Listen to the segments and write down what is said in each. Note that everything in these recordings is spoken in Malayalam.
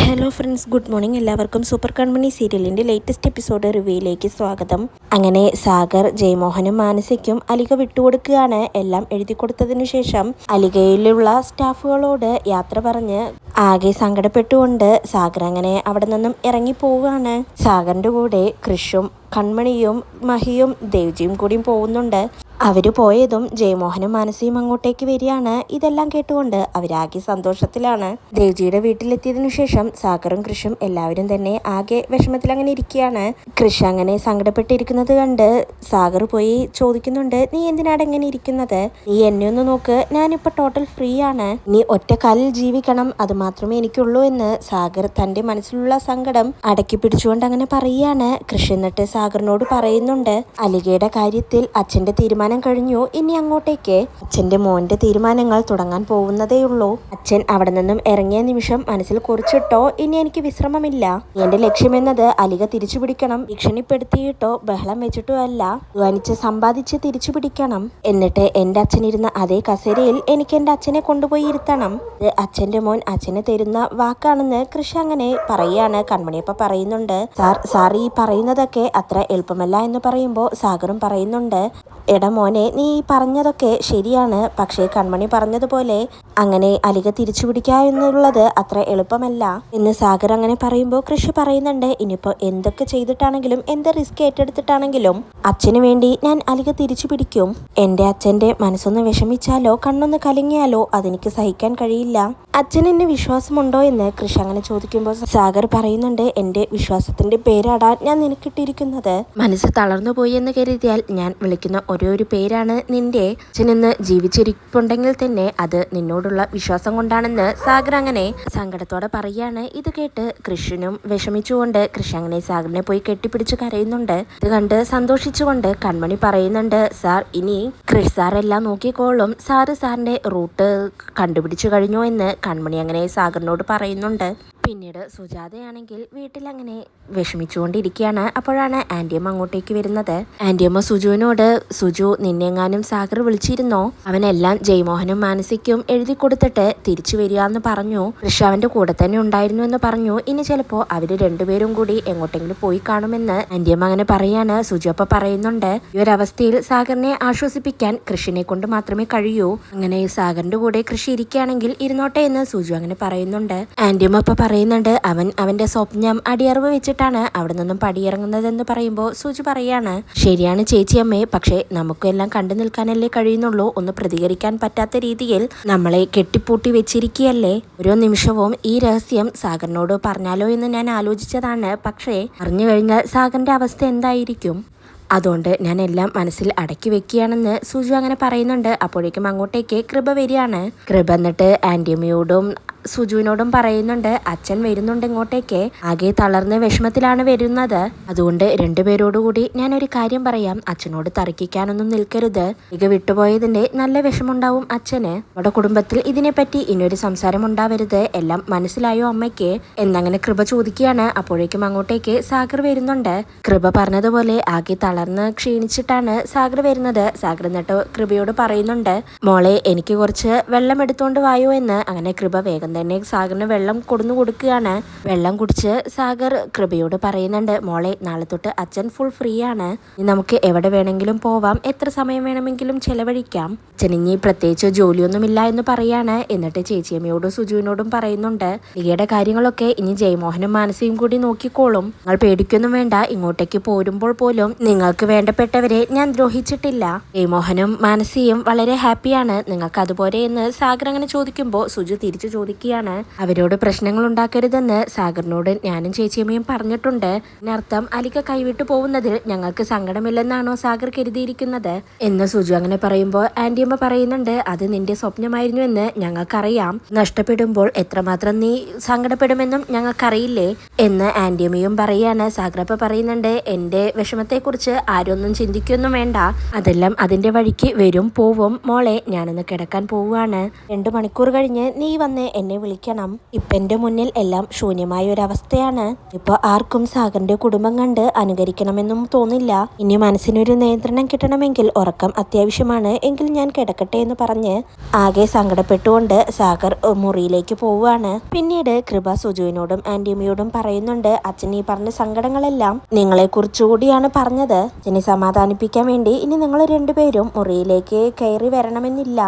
Hello friends, good morning. എല്ലാവർക്കും സൂപ്പർ കൺമണി സീരിയലിൻ്റെ ലേറ്റസ്റ്റ് എപ്പിസോഡ് റിവ്യൂയിലേക്ക് സ്വാഗതം. അങ്ങനെ സാഗർ ജയമോഹനും മാനസിക്കും അലിക വിട്ടുകൊടുക്കുകയാണ്. എല്ലാം എഴുതി കൊടുത്തതിനു ശേഷം അലികയിലുള്ള സ്റ്റാഫുകളോട് യാത്ര പറഞ്ഞ് ആകെ സങ്കടപ്പെട്ടുകൊണ്ട് സാഗർ അങ്ങനെ അവിടെ നിന്നും ഇറങ്ങിപ്പോവുകയാണ്. സാഗറിൻ്റെ കൂടെ കൃഷും കൺമണിയും മഹിയും ദേവ്ജിയും കൂടിയും പോകുന്നുണ്ട്. അവർ പോയതും ജയമോഹനും മാനസിയും അങ്ങോട്ടേക്ക് വരികയാണ്. ഇതെല്ലാം കേട്ടുകൊണ്ട് അവരാകെ സന്തോഷത്തിലാണ്. ദേവ്ജിയുടെ വീട്ടിലെത്തിയതിനു ശേഷം സാഗറും കൃഷും എല്ലാവരും തന്നെ ആകെ വിഷമത്തിൽ അങ്ങനെ ഇരിക്കുകയാണ്. കൃഷ് അങ്ങനെ സങ്കടപ്പെട്ടിരിക്കുന്നത് കണ്ട് സാഗർ പോയി ചോദിക്കുന്നുണ്ട്, നീ എന്തിനാണ് എങ്ങനെ ഇരിക്കുന്നത്? നീ എന്നെ ഒന്ന് നോക്ക്, ഞാനിപ്പോൾ ടോട്ടൽ ഫ്രീ ആണ്. നീ ഒറ്റ കാലിൽ ജീവിക്കണം, അത് മാത്രമേ എനിക്കുള്ളൂ എന്ന് സാഗർ തൻ്റെ മനസ്സിലുള്ള സങ്കടം അടക്കി പിടിച്ചുകൊണ്ട് അങ്ങനെ പറയുകയാണ്. കൃഷ് എന്നിട്ട് സാഗറിനോട് പറയുന്നുണ്ട്, അലികയുടെ കാര്യത്തിൽ അച്ഛൻ്റെ തീരുമാനം കഴിഞ്ഞു. ഇനി അങ്ങോട്ടേക്ക് അച്ഛൻ്റെ മോൻ്റെ തീരുമാനങ്ങൾ തുടങ്ങാൻ പോകുന്നതേയുള്ളൂ. അച്ഛൻ അവിടെ നിന്നും ഇറങ്ങിയ നിമിഷം മനസ്സിൽ കുറിച്ചിട്ടോ, ഇനി എനിക്ക് വിശ്രമമില്ല. എന്റെ ലക്ഷ്യമെന്നത് അലിക തിരിച്ചു പിടിക്കണം. ഭീഷണിപ്പെടുത്തിയിട്ടോ ബഹളം വെച്ചിട്ടോ അല്ല, ധ്വാനിച്ച് സമ്പാദിച്ച് തിരിച്ചു പിടിക്കണം. എന്നിട്ട് എൻ്റെ അച്ഛനിരുന്ന അതേ കസേരയിൽ എനിക്ക് എൻ്റെ അച്ഛനെ കൊണ്ടുപോയി ഇരുത്തണം. ഇത് അച്ഛൻ്റെ മോൻ അച്ഛന് തരുന്ന വാക്കാണെന്ന് കൃഷി അങ്ങനെ പറയാണ്. കൺമണിയപ്പ പറയുന്നുണ്ട്, സാർ ഈ പറയുന്നതൊക്കെ അത്ര എളുപ്പമല്ല എന്ന് പറയുമ്പോൾ സാഗറും പറയുന്നുണ്ട്, എടാ മോനെ, നീ പറഞ്ഞതൊക്കെ ശരിയാണ്. പക്ഷേ കൺമണി പറഞ്ഞതുപോലെ അങ്ങനെ അലിക തിരിച്ചു പിടിക്കുക എന്നുള്ളത് അത്ര എളുപ്പമല്ല എന്ന് സാഗർ അങ്ങനെ പറയുമ്പോൾ കൃഷി പറയുന്നുണ്ട്, ഇനിയിപ്പോൾ എന്തൊക്കെ ചെയ്തിട്ടാണെങ്കിലും എന്ത് റിസ്ക് ഏറ്റെടുത്തിട്ടാണെങ്കിലും അച്ഛന് വേണ്ടി ഞാൻ അലിക തിരിച്ചു പിടിക്കും. എൻ്റെ അച്ഛൻ്റെ മനസ്സൊന്ന് വിഷമിച്ചാലോ കണ്ണൊന്ന് കലങ്ങിയാലോ അതെനിക്ക് സഹിക്കാൻ കഴിയില്ല. അച്ഛന് എന്നെ വിശ്വാസമുണ്ടോ എന്ന് കൃഷി അങ്ങനെ ചോദിക്കുമ്പോൾ സാഗർ പറയുന്നുണ്ട്, എൻ്റെ വിശ്വാസത്തിന്റെ പേരാടാൻ ഞാൻ നിനക്കിട്ടിരിക്കുന്നത്. മനസ്സ് തളർന്നു പോയി എന്ന് കരുതിയാൽ ഞാൻ വിളിക്കുന്ന ഒരു പേരാണ് നിന്റെ. അച്ഛനെന്ന് ജീവിച്ചിരിപ്പുണ്ടെങ്കിൽ തന്നെ അത് നിന്നോടുള്ള വിശ്വാസം കൊണ്ടാണെന്ന് സാഗർ അങ്ങനെ സങ്കടത്തോടെ പറയാണ്. ഇത് കേട്ട് കൃഷിനും വിഷമിച്ചുകൊണ്ട് കൃഷി അങ്ങനെ സാഗറിനെ പോയി കെട്ടിപ്പിടിച്ച് കരയുന്നുണ്ട്. ഇത് കണ്ട് സന്തോഷിച്ചുകൊണ്ട് കൺമണി പറയുന്നുണ്ട്, സാർ ഇനി കൃഷി സാർ എല്ലാം നോക്കിക്കോളും. സാറിന്റെ റൂട്ട് കണ്ടുപിടിച്ചു കഴിഞ്ഞു എന്ന് കൺമണി അങ്ങനെ സാഗറിനോട് പറയുന്നുണ്ട്. പിന്നീട് സുജാതയാണെങ്കിൽ വീട്ടിലങ്ങനെ വിഷമിച്ചുകൊണ്ടിരിക്കുകയാണ്. അപ്പോഴാണ് ആൻറ്റിയമ്മ അങ്ങോട്ടേക്ക് വരുന്നത്. ആൻറ്റിയമ്മ സുജുവിനോട്, സുജു നിന്നെങ്ങാനും സാഗർ വിളിച്ചിരുന്നോ? അവനെല്ലാം ജയമോഹനും മാനസിക്കും എഴുതി കൊടുത്തിട്ട് തിരിച്ചു വരിക എന്ന് പറഞ്ഞു. കൃഷി അവന്റെ കൂടെ തന്നെ ഉണ്ടായിരുന്നു എന്ന് പറഞ്ഞു. ഇനി ചിലപ്പോൾ അവര് രണ്ടുപേരും കൂടി എങ്ങോട്ടെങ്കിലും പോയി കാണുമെന്ന് ആൻറ്റിയമ്മ അങ്ങനെ പറയാണ്. സുജു അപ്പ പറയുന്നുണ്ട്, ഈ ഒരു അവസ്ഥയിൽ സാഗറിനെ ആശ്വസിപ്പിക്കാൻ കൃഷിനെ കൊണ്ട് മാത്രമേ കഴിയൂ. അങ്ങനെ സാഗറിന്റെ കൂടെ കൃഷി ഇരിക്കുകയാണെങ്കിൽ ഇരുന്നോട്ടെ എന്ന് സുജു അങ്ങനെ പറയുന്നുണ്ട്. ആൻറ്റിയമ്മ അപ്പ പറയുന്നുണ്ട്, അവന്റെ സ്വപ്നം അടിയറവ് വെച്ചിട്ടാണ് അവിടെ നിന്നും പടിയിറങ്ങുന്നതെന്ന് പറയുമ്പോൾ സുജു പറയാണ്, ശരിയാണ് ചേച്ചിയമ്മേ, പക്ഷേ നമുക്കെല്ലാം കണ്ടു നിൽക്കാനല്ലേ കഴിയുന്നുള്ളൂ. ഒന്ന് പ്രതികരിക്കാൻ പറ്റാത്ത രീതിയിൽ നമ്മളെ കെട്ടിപ്പൂട്ടി വെച്ചിരിക്കുകയല്ലേ. ഓരോ നിമിഷവും ഈ രഹസ്യം സാഗറിനോട് പറഞ്ഞാലോ എന്ന് ഞാൻ ആലോചിച്ചതാണ്. പക്ഷേ അറിഞ്ഞു കഴിഞ്ഞാൽ സാഗറിന്റെ അവസ്ഥ എന്തായിരിക്കും? അതുകൊണ്ട് ഞാൻ എല്ലാം മനസ്സിൽ അടക്കി വെക്കുകയാണെന്ന് സുജു അങ്ങനെ പറയുന്നുണ്ട്. അപ്പോഴേക്കും അങ്ങോട്ടേക്ക് കൃപ വരികയാണ്. കൃപ എന്നിട്ട് ആൻറ്റിയമ്മയോടും സുജുവിനോടും പറയുന്നുണ്ട്, അച്ഛൻ വരുന്നുണ്ട് ഇങ്ങോട്ടേക്ക്. ആകെ തളർന്ന് വിഷമത്തിലാണ് വരുന്നത്. അതുകൊണ്ട് രണ്ടുപേരോടുകൂടി ഞാനൊരു കാര്യം പറയാം, അച്ഛനോട് തർക്കിക്കാനൊന്നും നിൽക്കരുത്. ഇക വിട്ടുപോയതിന്റെ നല്ല വിഷമുണ്ടാവും അച്ഛന്. നമ്മുടെ കുടുംബത്തിൽ ഇതിനെപ്പറ്റി ഇനിയൊരു സംസാരം ഉണ്ടാവരുത്. എല്ലാം മനസ്സിലായോ അമ്മയ്ക്ക് എന്നങ്ങനെ കൃപ ചോദിക്കുകയാണ്. അപ്പോഴേക്കും അങ്ങോട്ടേക്ക് സാഗർ വരുന്നുണ്ട്. കൃപ പറഞ്ഞതുപോലെ ആകെ തളർന്ന് ക്ഷീണിച്ചിട്ടാണ് സാഗർ വരുന്നത്. സാഗർ എന്നിട്ട് കൃപയോട് പറയുന്നുണ്ട്, മോളെ എനിക്ക് കുറച്ച് വെള്ളം എടുത്തോണ്ട് വായോ എന്ന്. അങ്ങനെ കൃപ വേഗം തന്നെ സാഗറിന് വെള്ളം കൊടുന്നു കൊടുക്കുകയാണ്. വെള്ളം കുടിച്ച് സാഗർ കൃപയോട് പറയുന്നുണ്ട്, മോളെ നാളെ തൊട്ട് അച്ഛൻ ഫുൾ ഫ്രീ ആണ്. നമുക്ക് എവിടെ വേണമെങ്കിലും പോവാം, എത്ര സമയം വേണമെങ്കിലും ചെലവഴിക്കാം. അച്ഛൻ ഇനി പ്രത്യേകിച്ച് ജോലിയൊന്നുമില്ല എന്ന് പറയാണ്. എന്നിട്ട് ചേച്ചിയമ്മയോടും സുജുവിനോടും പറയുന്നുണ്ട്, ലിയയുടെ കാര്യങ്ങളൊക്കെ ഇനി ജയമോഹനും മാനസിയും കൂടി നോക്കിക്കോളും. നിങ്ങൾ പേടിക്കൊന്നും വേണ്ട. ഇങ്ങോട്ടേക്ക് പോരുമ്പോൾ പോലും നിങ്ങൾക്ക് വേണ്ടപ്പെട്ടവരെ ഞാൻ ദ്രോഹിച്ചിട്ടില്ല. ജയമോഹനും മാനസിയും വളരെ ഹാപ്പിയാണ്. നിങ്ങൾക്ക് അതുപോലെ എന്ന് സാഗർ അങ്ങനെ ചോദിക്കുമ്പോൾ സുജു തിരിച്ചു ചോദിക്കുകയാണ്, അവരോട് പ്രശ്നങ്ങൾ ഉണ്ടാക്കരുതെന്ന് സാഗറിനോട് ഞാനും ചേച്ചിയമ്മയും പറഞ്ഞിട്ടുണ്ട്. ഇതിനർത്ഥം അലിക കൈവിട്ടു പോകുന്നതിൽ ഞങ്ങൾക്ക് സങ്കടമില്ലെന്നാണോ സാഗർ കരുതിയിരിക്കുന്നത് എന്ന് സുജു അങ്ങനെ പറയുമ്പോൾ ആൻറ്റിയമ്മ പറയുന്നുണ്ട്, അത് നിന്റെ സ്വപ്നമായിരുന്നു എന്ന് ഞങ്ങൾക്കറിയാം. നഷ്ടപ്പെടുമ്പോൾ എത്രമാത്രം നീ സങ്കടപ്പെടുമെന്നും ഞങ്ങൾക്കറിയില്ലേ എന്ന് ആൻറ്റിയമ്മയും പറയാണ്. സാഗറപ്പ പറയുന്നുണ്ട്, എൻ്റെ വിഷമത്തെക്കുറിച്ച് ആരൊന്നും ചിന്തിക്കൊന്നും വേണ്ട, അതെല്ലാം അതിൻ്റെ വഴിക്ക് വരും പോവും. മോളെ ഞാനൊന്ന് കിടക്കാൻ പോവുകയാണ്. 2 മണിക്കൂർ കഴിഞ്ഞ് നീ വന്ന് എന്നെ വിളിക്കണം. ഇപ്പം എൻ്റെ മുന്നിൽ എല്ലാം ശൂന്യമായ ഒരവസ്ഥയാണ്. ഇപ്പോൾ ആർക്കും സാഗറിൻ്റെ കുടുംബം കണ്ട് അനുകരിക്കണമെന്നും തോന്നില്ല. ഇനി മനസ്സിനൊരു നിയന്ത്രണം കിട്ടണമെങ്കിൽ ഉറക്കം അത്യാവശ്യമാണ്. എങ്കിൽ ഞാൻ കിടക്കട്ടെ എന്ന് പറഞ്ഞ് ആകെ സങ്കടപ്പെട്ടുകൊണ്ട് സാഗർ മുറിയിലേക്ക് പോവുകയാണ്. പിന്നീട് കൃപ സുജുവിനോടും ആൻറ്റിയമ്മയോടും പറയുന്നുണ്ട്, അച്ഛൻ ഈ പറഞ്ഞ സങ്കടങ്ങളെല്ലാം നിങ്ങളെക്കുറിച്ചുകൂടിയാണ് പറഞ്ഞത്. അച്ഛനെ സമാധാനിപ്പിക്കാൻ വേണ്ടി ഇനി നിങ്ങൾ രണ്ടുപേരും മുറിയിലേക്ക് കയറി വരണമെന്നില്ല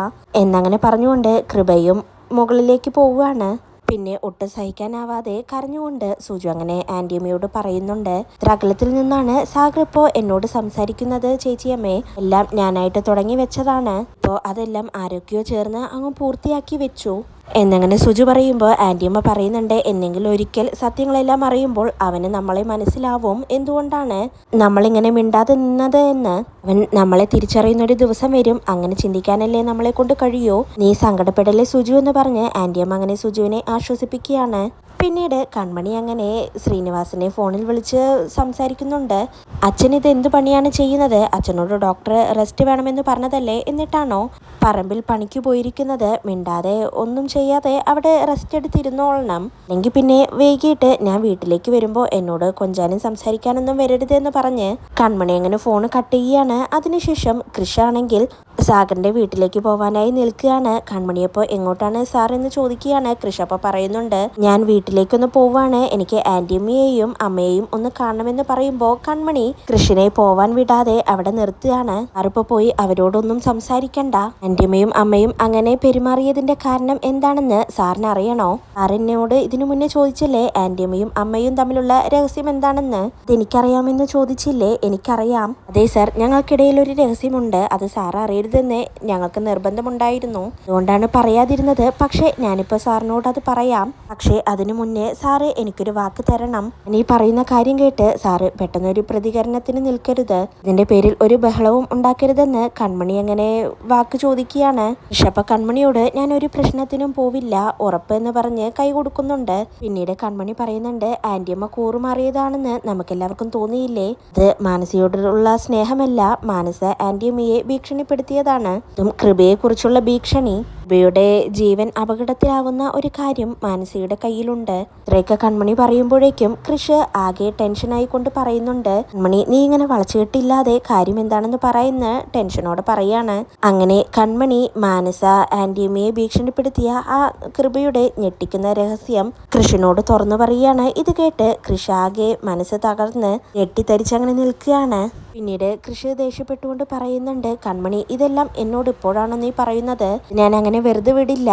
എന്നങ്ങനെ പറഞ്ഞുകൊണ്ട് കൃപയും മുകളിലേക്ക് പോവുകയാണ്. പിന്നെ ഒട്ടും സഹിക്കാനാവാതെ കരഞ്ഞുകൊണ്ട് സുജു അങ്ങനെ ആൻറ്റിയമ്മയോട് പറയുന്നുണ്ട്, ഇത്ര അകലത്തിൽ നിന്നാണ് സാഗർ ഇപ്പോൾ എന്നോട് സംസാരിക്കുന്നത് ചേച്ചിയമ്മേ. എല്ലാം ഞാനായിട്ട് തുടങ്ങി വെച്ചതാണ്. ഇപ്പോൾ അതെല്ലാം ആരൊക്കെയോ ചേർന്ന് അങ്ങ് പൂർത്തിയാക്കി വെച്ചു എന്നങ്ങനെ സുജു പറയുമ്പോൾ ആൻറ്റിയമ്മ പറയുന്നുണ്ട്, എന്നെങ്കിലും ഒരിക്കൽ സത്യങ്ങളെല്ലാം അറിയുമ്പോൾ അവന് നമ്മളെ മനസ്സിലാവും എന്തുകൊണ്ടാണ് നമ്മളിങ്ങനെ മിണ്ടാതെ നിന്നത് എന്ന്. അവൻ നമ്മളെ തിരിച്ചറിയുന്നൊരു ദിവസം വരും. അങ്ങനെ ചിന്തിക്കാനല്ലേ നമ്മളെ കൊണ്ട് കഴിയൂ. നീ സങ്കടപ്പെടല്ലേ സുജു എന്ന് പറഞ്ഞ് ആൻറ്റിയമ്മ അങ്ങനെ സുജുവിനെ ആശ്വസിപ്പിക്കുകയാണ്. പിന്നീട് കൺമണി അങ്ങനെ ശ്രീനിവാസനെ ഫോണിൽ വിളിച്ച് സംസാരിക്കുന്നുണ്ട്. അച്ഛൻ ഇത് എന്ത് പണിയാണ് ചെയ്യുന്നത്? അച്ഛനോട് ഡോക്ടർ റെസ്റ്റ് വേണമെന്ന് പറഞ്ഞതല്ലേ, എന്നിട്ടാണോ പറമ്പിൽ പണിക്ക് പോയിരിക്കുന്നത്? മിണ്ടാതെ ഒന്നും ചെയ്യാതെ അവിടെ റെസ്റ്റ് എടുത്തിരുന്നോളണം. അല്ലെങ്കിൽ പിന്നെ വൈകിട്ട് ഞാൻ വീട്ടിലേക്ക് വരുമ്പോൾ എന്നോട് കൊഞ്ചാനും സംസാരിക്കാനൊന്നും വരരുതെന്ന് പറഞ്ഞ് കൺമണി അങ്ങനെ ഫോൺ കട്ട് ചെയ്യുകയാണ്. അതിനുശേഷം കൃഷാണെങ്കിൽ സാഗറിൻ്റെ വീട്ടിലേക്ക് പോകാനായി നിൽക്കുകയാണ്. കൺമണിയപ്പോൾ എങ്ങോട്ടാണ് സാർ എന്ന് ചോദിക്കുകയാണ്. കൃഷ് അപ്പോൾ പറയുന്നുണ്ട്, ഞാൻ വീട്ടിലേക്കൊന്ന് പോവാണ്, എനിക്ക് ആൻറ്റിയമ്മയെയും അമ്മയെയും ഒന്ന് കാണണമെന്ന് പറയുമ്പോൾ കൺമണി കൃഷിനെ പോവാൻ വിടാതെ അവിടെ നിർത്തുകയാണ്. സാറിപ്പോൾ പോയി അവരോടൊന്നും സംസാരിക്കണ്ട. ആൻറ്റിയമ്മയും അമ്മയും അങ്ങനെ പെരുമാറിയതിന്റെ കാരണം എന്താണെന്ന് സാറിന് അറിയണോ? സാർ എന്നോട് ഇതിനു മുന്നേ ചോദിച്ചില്ലേ ആൻറ്റിയമ്മയും അമ്മയും തമ്മിലുള്ള രഹസ്യം എന്താണെന്ന്? അതെനിക്കറിയാമെന്ന് ചോദിച്ചില്ലേ? എനിക്കറിയാം. അതെ സാർ, ഞങ്ങൾക്കിടയിൽ ഒരു രഹസ്യമുണ്ട്. അത് സാർ അറിയരുതെന്ന് ഞങ്ങൾക്ക് നിർബന്ധമുണ്ടായിരുന്നു. അതുകൊണ്ടാണ് പറയാതിരുന്നത്. പക്ഷേ ഞാനിപ്പോൾ സാറിനോട് അത് പറയാം. പക്ഷേ അതിനു മുന്നേ സാറ് എനിക്കൊരു വാക്ക് തരണം. ഈ പറയുന്ന കാര്യം കേട്ട് സാറ് പെട്ടെന്നൊരു പ്രതികരണത്തിന് നിൽക്കരുത്. ഇതിന്റെ പേരിൽ ഒരു ബഹളവും ഉണ്ടാക്കരുതെന്ന് കൺമണി അങ്ങനെ വാക്ക് ചോദിക്കുകയാണ്. ഋഷഭ കൺമണിയോട് ഞാൻ ഒരു പ്രശ്നത്തിനും പോവില്ല ഉറപ്പ് എന്ന് പറഞ്ഞ് കൈ കൊടുക്കുന്നുണ്ട്. പിന്നീട് കൺമണി പറയുന്നുണ്ട്, ആൻറ്റിയമ്മ കൂറുമാറിയതാണെന്ന് നമുക്കെല്ലാവർക്കും തോന്നിയില്ലേ? അത് മാനസിയോടുള്ള സ്നേഹമല്ല, മാനസ ആൻറ്റിയമ്മയെ ഭീഷണിപ്പെടുത്തിയതാണ്. ഇതും കൃപയെക്കുറിച്ചുള്ള ഭീഷണി. കൃപയുടെ ജീവൻ അപകടത്തിലാവുന്ന ഒരു കാര്യം മാനസിയുടെ കയ്യിലുണ്ട്. ഇത്രയൊക്കെ കൺമണി പറയുമ്പോഴേക്കും കൃഷ് ആകെ ടെൻഷനായി കൊണ്ട് പറയുന്നുണ്ട്, കൺമണി നീ ഇങ്ങനെ വളച്ചുകെട്ടില്ലാതെ കാര്യം എന്താണെന്ന് പറയുന്ന ടെൻഷനോടെ പറയാണ്. അങ്ങനെ കൺമണി മാനസ ആൻറ്റിയമ്മയെ ഭീഷണിപ്പെടുത്തിയ ആ കൃപയുടെ ഞെട്ടിക്കുന്ന രഹസ്യം കൃഷിനോട് തുറന്നു പറയുകയാണ്. ഇത് കേട്ട് കൃഷ് ആകെ മനസ്സ് തകർന്ന് ഞെട്ടിത്തരിച്ചങ്ങനെ നിൽക്കുകയാണ്. പിന്നീട് കൃഷി ദേഷ്യപ്പെട്ടുകൊണ്ട് പറയുന്നുണ്ട്, കൺമണി ഇതെല്ലാം എന്നോട് ഇപ്പോഴാണോ നീ പറയുന്നത്? ഞാൻ അങ്ങനെ വെറുതെ വിടില്ല.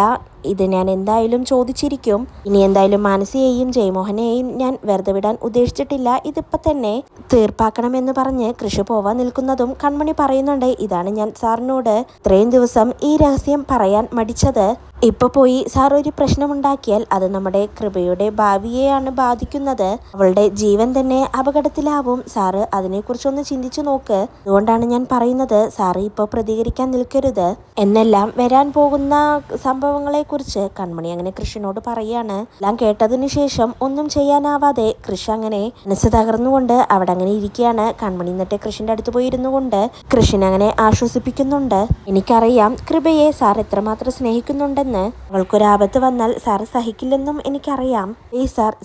ഇത് ഞാൻ എന്തായാലും ചോദിച്ചിരിക്കും. ഇനി എന്തായാലും മാനസിയെയും ജയമോഹനെയും ഞാൻ വെറുതെ വിടാൻ ഉദ്ദേശിച്ചിട്ടില്ല. ഇതിപ്പോൾ തന്നെ തീർപ്പാക്കണമെന്ന് പറഞ്ഞ് കൃഷി പോവാൻ നിൽക്കുന്നതും കൺമണി പറയുന്നുണ്ട്, ഇതാണ് ഞാൻ സാറിനോട് ഇത്രയും ദിവസം ഈ രഹസ്യം പറയാൻ മടിച്ചത്. ഇപ്പൊ പോയി സാർ ഒരു പ്രശ്നമുണ്ടാക്കിയാൽ അത് നമ്മുടെ കൃപയുടെ ഭാവിയെയാണ് ബാധിക്കുന്നത്. അവളുടെ ജീവൻ തന്നെ അപകടത്തിലാവും. സാറ് അതിനെക്കുറിച്ചൊന്ന് ചിന്തിച്ചു നോക്ക്. അതുകൊണ്ടാണ് ഞാൻ പറയുന്നത്, സാറ് ഇപ്പോൾ പ്രതികരിക്കാൻ നിൽക്കരുത് എന്നെല്ലാം വരാൻ പോകുന്ന സംഭവങ്ങളെക്കുറിച്ച് കൺമണി അങ്ങനെ കൃഷിനോട് പറയാണ്. എല്ലാം കേട്ടതിനു ശേഷം ഒന്നും ചെയ്യാനാവാതെ കൃഷി അങ്ങനെ മനസ്സ് തകർന്നുകൊണ്ട് അവിടെ അങ്ങനെ ഇരിക്കുകയാണ്. കൺമണി എന്നിട്ട് കൃഷിന്റെ അടുത്ത് പോയി ഇരുന്നു കൊണ്ട് കൃഷിനെ അങ്ങനെ ആശ്വസിപ്പിക്കുന്നുണ്ട്. എനിക്കറിയാം കൃപയെ സാർ എത്രമാത്രം സ്നേഹിക്കുന്നുണ്ട്. അവൾക്കൊരാപത്ത് വന്നാൽ സാർ സഹിക്കില്ലെന്നും എനിക്കറിയാം.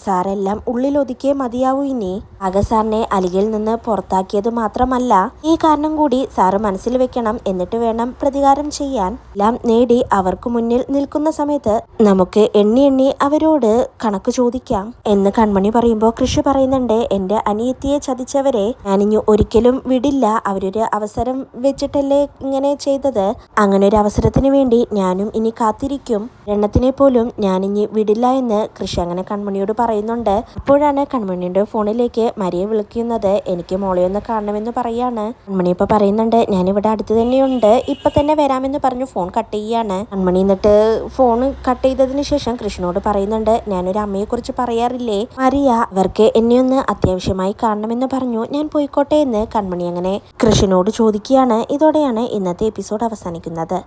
സാറെല്ലാം ഉള്ളിലൊതുക്കിയേ മതിയാവൂ. ഇനി ആകെ സാറിനെ അലിഗയിൽ നിന്ന് പുറത്താക്കിയത് മാത്രമല്ല, ഈ കാരണം കൂടി സാറ് മനസ്സിൽ വെക്കണം. എന്നിട്ട് വേണം പ്രതികാരം ചെയ്യാൻ. എല്ലാം നേടി അവർക്ക് മുന്നിൽ നിൽക്കുന്ന സമയത്ത് നമുക്ക് എണ്ണി എണ്ണി അവരോട് കണക്ക് ചോദിക്കാം എന്ന് കൺമണി പറയുമ്പോൾ കൃഷി പറയുന്നുണ്ട്, എന്റെ അനിയത്തിയെ ചതിച്ചവരെ ഞാനിനി ഒരിക്കലും വിടില്ല. അവരൊരു അവസരം വെച്ചിട്ടല്ലേ ഇങ്ങനെ ചെയ്തത്. അങ്ങനെ ഒരു അവസരത്തിന് വേണ്ടി ഞാനും ഇനി കാത്തിരിക്കും. എണ്ണത്തിനെ പോലും ഞാനിനി വിടില്ല എന്ന് കൃഷി അങ്ങനെ കൺമണിയോട് പറയുന്നുണ്ട്. അപ്പോഴാണ് കൺമണിയുടെ ഫോണിലേക്ക് മരിയെ വിളിക്കുന്നത്. എനിക്ക് മോളെ ഒന്ന് കാണണമെന്ന് പറയാണ്. കൺമണി ഇപ്പൊ പറയുന്നുണ്ട്, ഞാനിവിടെ അടുത്ത് തന്നെയുണ്ട്, ഇപ്പൊ തന്നെ വരാമെന്ന് പറഞ്ഞു ഫോൺ കട്ട് ചെയ്യാണ്. കൺമണി എന്നിട്ട് ഫോൺ കട്ട് ചെയ്തതിന് ശേഷം കൃഷ്ണനോട് പറയുന്നുണ്ട്, ഞാനൊരു അമ്മയെ കുറിച്ച് പറയാറില്ലേ മരിയ, അവർക്ക് എന്നെ ഒന്ന് അത്യാവശ്യമായി കാണണമെന്ന് പറഞ്ഞു, ഞാൻ പോയിക്കോട്ടെ എന്ന് കൺമണി അങ്ങനെ കൃഷ്ണനോട് ചോദിക്കുകയാണ്. ഇതോടെയാണ് ഇന്നത്തെ എപ്പിസോഡ് അവസാനിക്കുന്നത്.